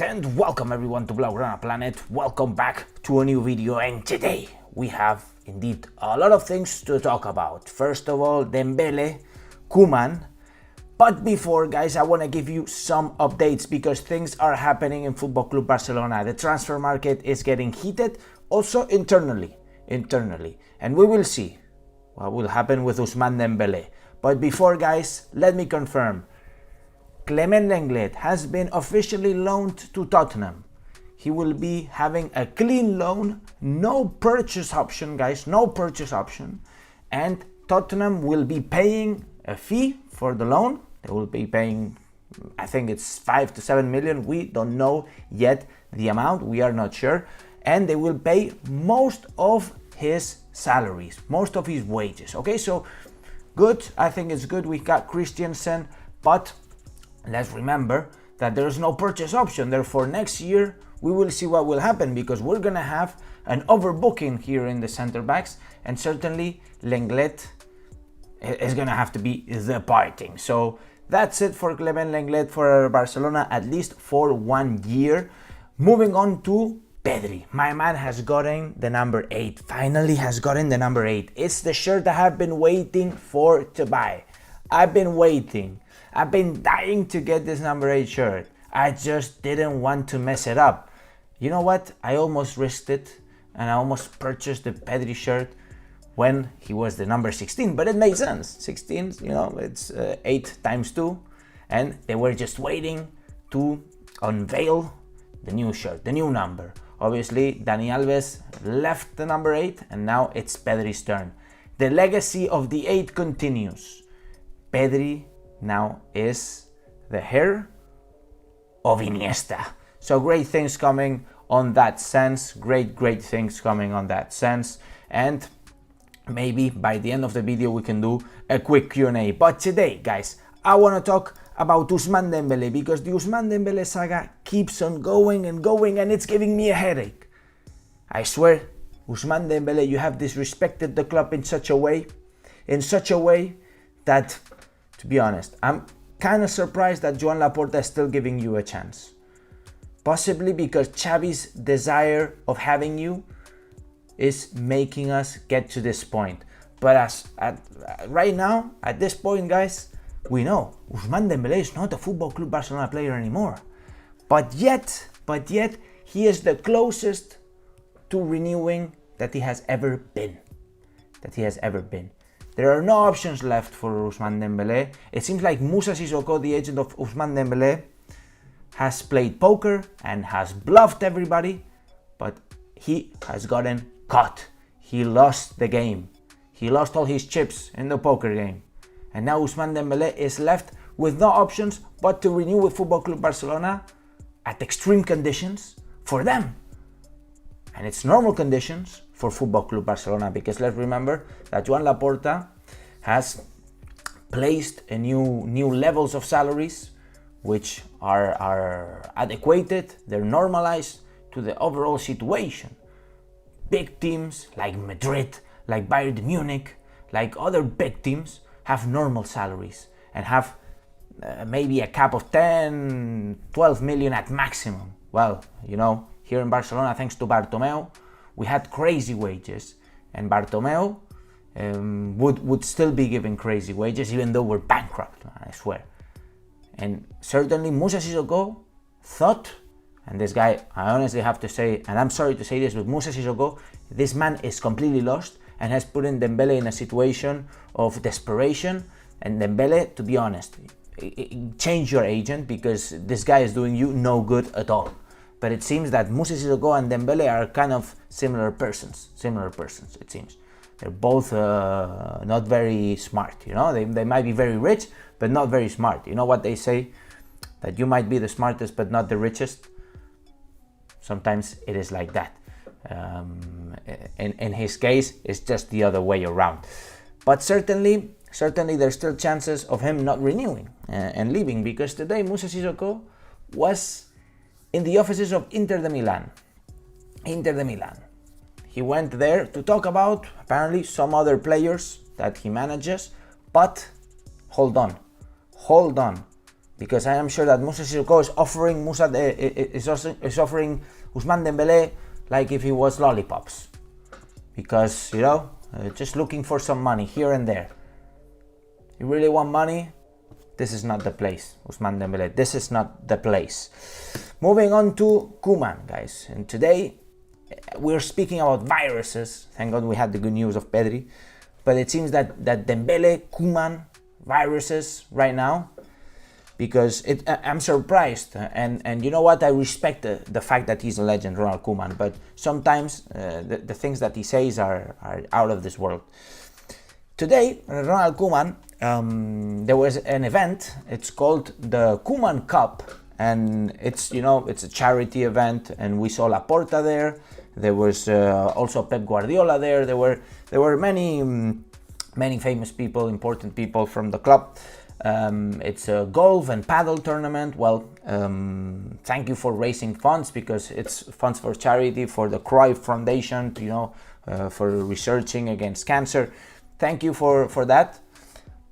And welcome everyone to Blaugrana Planet. Welcome back to a new video, and today we have indeed a lot of things to talk about. First of all, Dembele, Koeman. But before, guys, I want to give you some updates because things are happening in Football Club Barcelona. The transfer market is getting heated, also internally, and we will see what will happen with Ousmane Dembele. But before, guys, let me confirm. Koeman Lenglet has been officially loaned to Tottenham. He will be having a clean loan, no purchase option, guys, no purchase option. And Tottenham will be paying a fee for the loan. They will be paying, I think it's 5 to 7 million. We don't know yet the amount, we are not sure. And they will pay most of his salaries, most of his wages. Okay, so good, I think it's good. We got Christensen, but let's remember that there is no purchase option. Therefore, next year we will see what will happen because we're gonna have an overbooking here in the center backs, and certainly Lenglet is gonna have to be departing. So that's it for Koeman Lenglet for Barcelona, at least for 1 year. Moving on to Pedri. My man has gotten the number 8. Finally has gotten the number 8. It's the shirt I have been waiting for to buy. I've been waiting. I've been dying to get this number 8 shirt. I just didn't want to mess it up. You know what? I almost risked it and I almost purchased the Pedri shirt when he was the number 16, but it made sense. 16, you know, it's 8 times 2, and they were just waiting to unveil the new shirt, the new number. Obviously, Dani Alves left the number 8 and now it's Pedri's turn. The legacy of the 8 continues. Pedri now is the heir of Iniesta. So great things coming on that sense, great things coming on that sense, and maybe by the end of the video we can do a quick Q&A. But today, guys, I want to talk about Ousmane Dembele because the Ousmane Dembele saga keeps on going and going, and it's giving me a headache. I swear, Ousmane Dembele, you have disrespected the club in such a way that, to be honest, I'm kind of surprised that Joan Laporta is still giving you a chance. Possibly because Xavi's desire of having you is making us get to this point. But right now, at this point, guys, we know Ousmane Dembele is not a Football Club Barcelona player anymore. But yet, he is the closest to renewing that he has ever been. There are no options left for Ousmane Dembele. It seems like Moussa Sissoko, the agent of Ousmane Dembele, has played poker and has bluffed everybody, but he has gotten caught. He lost the game. He lost all his chips in the poker game. And now Ousmane Dembele is left with no options but to renew with Football Club Barcelona at extreme conditions for them. And it's normal conditions for Football Club Barcelona, because let's remember that Joan Laporta has placed a new levels of salaries which are adequated, they're normalized to the overall situation. Big teams like Madrid, like Bayern Munich, like other big teams have normal salaries and have maybe a cap of 10, 12 million at maximum. Well, you know, here in Barcelona, thanks to Bartomeu, we had crazy wages, and Bartomeu would still be giving crazy wages even though we're bankrupt, I swear. And certainly Moussa Sissoko thought, and this guy, I honestly have to say, and I'm sorry to say this, but Moussa Sissoko, this man is completely lost and has put in Dembele in a situation of desperation. And Dembele, to be honest, change your agent because this guy is doing you no good at all. But it seems that Moussa Sissoko and Dembele are kind of similar persons, it seems. They're both not very smart, you know, they might be very rich, but not very smart. You know what they say? That you might be the smartest, but not the richest. Sometimes it is like that. In his case, it's just the other way around. But certainly there's still chances of him not renewing and leaving, because today Moussa Sissoko was in the offices of Inter de Milan. He went there to talk about apparently some other players that he manages, but hold on. because I am sure that Musa Sissoko is offering Ousmane Dembélé like if he was lollipops, because just looking for some money here and there. You really want money? This is not the place, Ousmane Dembélé. This is not the place. Moving on to Koeman, guys. And today we're speaking about viruses. Thank God we had the good news of Pedri. But it seems that Dembele, Koeman, viruses right now, because I'm surprised. And you know what? I respect the fact that he's a legend, Ronald Koeman. But sometimes the things that he says are out of this world. Today, Ronald Koeman, there was an event. It's called the Koeman Cup, and it's a charity event. And we saw Laporta there. There was also Pep Guardiola there. There were many famous people, important people from the club. It's a golf and paddle tournament. Well, thank you for raising funds, because it's funds for charity, for the Cruyff Foundation, for researching against cancer. Thank you for that.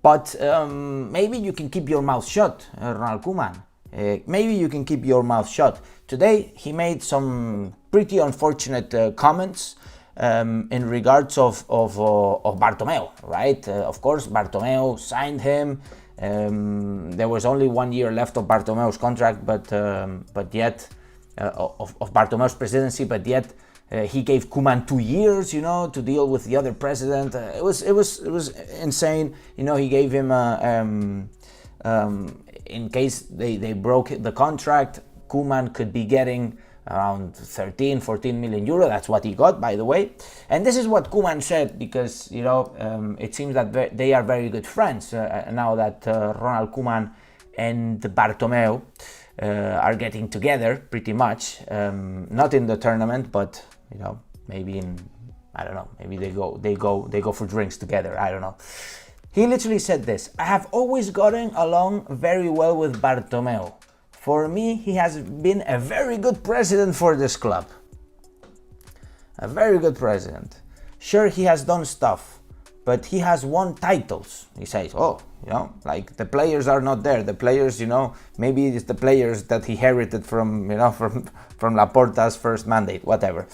But maybe you can keep your mouth shut, Ronald Koeman. Maybe you can keep your mouth shut. Today he made some pretty unfortunate comments in regards of Bartomeu, right? Of course, Bartomeu signed him. There was only 1 year left of Bartomeu's contract, but yet of Bartomeu's presidency, but yet he gave Koeman 2 years, to deal with the other president. It was insane. He gave him in case they broke the contract, Koeman could be getting around 13-14 million euro. That's what he got, by the way. And this is what Koeman said, because it seems that they are very good friends now that Ronald Koeman and Bartomeu are getting together pretty much. Not in the tournament, but maybe maybe they go for drinks together. I don't know. He literally said this: "I have always gotten along very well with Bartomeu. For me, he has been a very good president for this club. A very good president. Sure, he has done stuff, but he has won titles." He says, like the players are not there. The players, maybe it's the players that he inherited from Laporta's first mandate, whatever.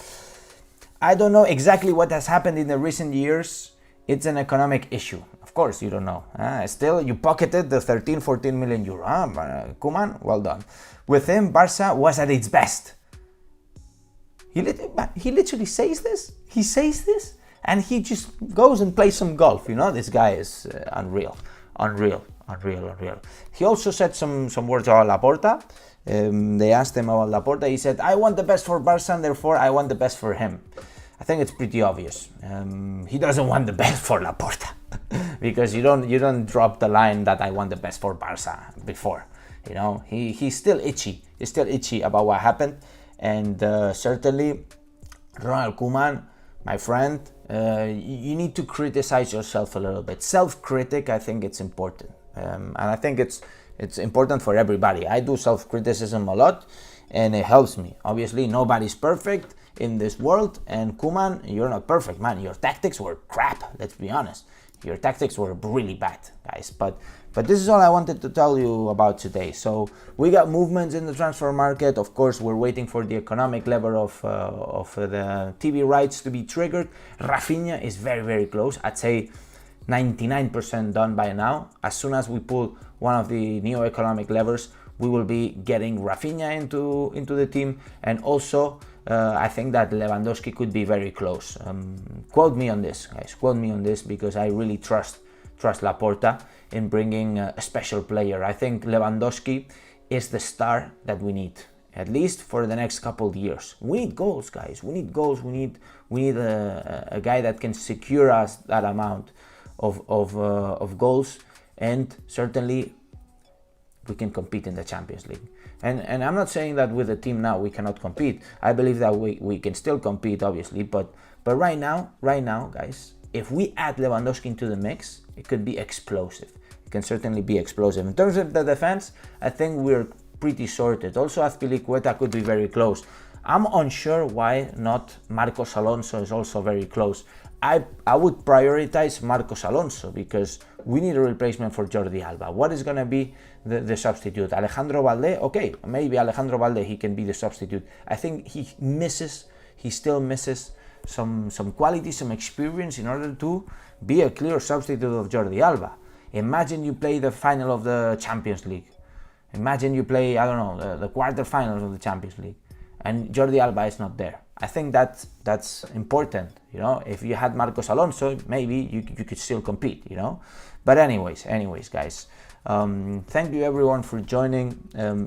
"I don't know exactly what has happened in the recent years. It's an economic issue." Of course, you don't know. Still, you pocketed the 13-14 million euro. Koeman, well done. With him, Barca was at its best. He literally says this. He says this, and he just goes and plays some golf. This guy is unreal. He also said some words about Laporta. They asked him about Laporta. He said, "I want the best for Barca, and therefore I want the best for him." I think it's pretty obvious. He doesn't want the best for Laporta, because you don't drop the line that "I want the best for Barca" before. He's still itchy. He's still itchy about what happened, and certainly, Ronald Koeman, my friend, you need to criticize yourself a little bit. Self-critic, I think it's important, and I think it's important for everybody. I do self-criticism a lot, and it helps me. Obviously, nobody's perfect in this world, and Koeman, you're not perfect, man. Your tactics were crap, let's be honest. Your tactics were really bad, guys. But this is all I wanted to tell you about today. So we got movements in the transfer market. Of course, we're waiting for the economic level of the TV rights to be triggered. Rafinha is very, very close. I'd say 99% done by now. As soon as we pull one of the new economic levers, we will be getting Rafinha into the team, and also I think that Lewandowski could be very close. Quote me on this, guys. Quote me on this, because I really trust Laporta in bringing a special player. I think Lewandowski is the star that we need, at least for the next couple of years. We need goals, guys. We need goals. We need a guy that can secure us that amount of goals, and certainly we can compete in the Champions League. And I'm not saying that with the team now we cannot compete. I believe that we can still compete, obviously, but right now, guys, if we add Lewandowski into the mix, it could be explosive. It can certainly be explosive. In terms of the defense, I think we're pretty sorted. Also, Azpilicueta could be very close. I'm unsure why not Marcos Alonso is also very close. I would prioritize Marcos Alonso because we need a replacement for Jordi Alba. What is going to be the substitute? Alejandro Valde? Okay, maybe Alejandro Valde, he can be the substitute. I think he still misses some quality, some experience in order to be a clear substitute of Jordi Alba. Imagine you play the final of the Champions League. Imagine you play, I don't know, the quarterfinals of the Champions League, and Jordi Alba is not there. I think that's important, you know. If you had Marcos Alonso, maybe you could still compete, you know. But anyways, guys, thank you everyone for joining.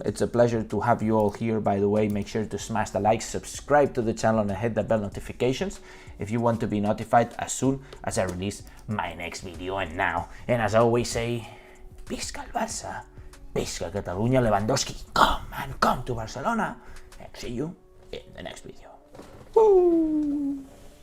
It's a pleasure to have you all here. By the way, make sure to smash the like, subscribe to the channel, and hit the bell notifications if you want to be notified as soon as I release my next video. And as I always say, Visca el Barça, Visca Catalunya, Lewandowski, come to Barcelona, and see you in the next video. Woo!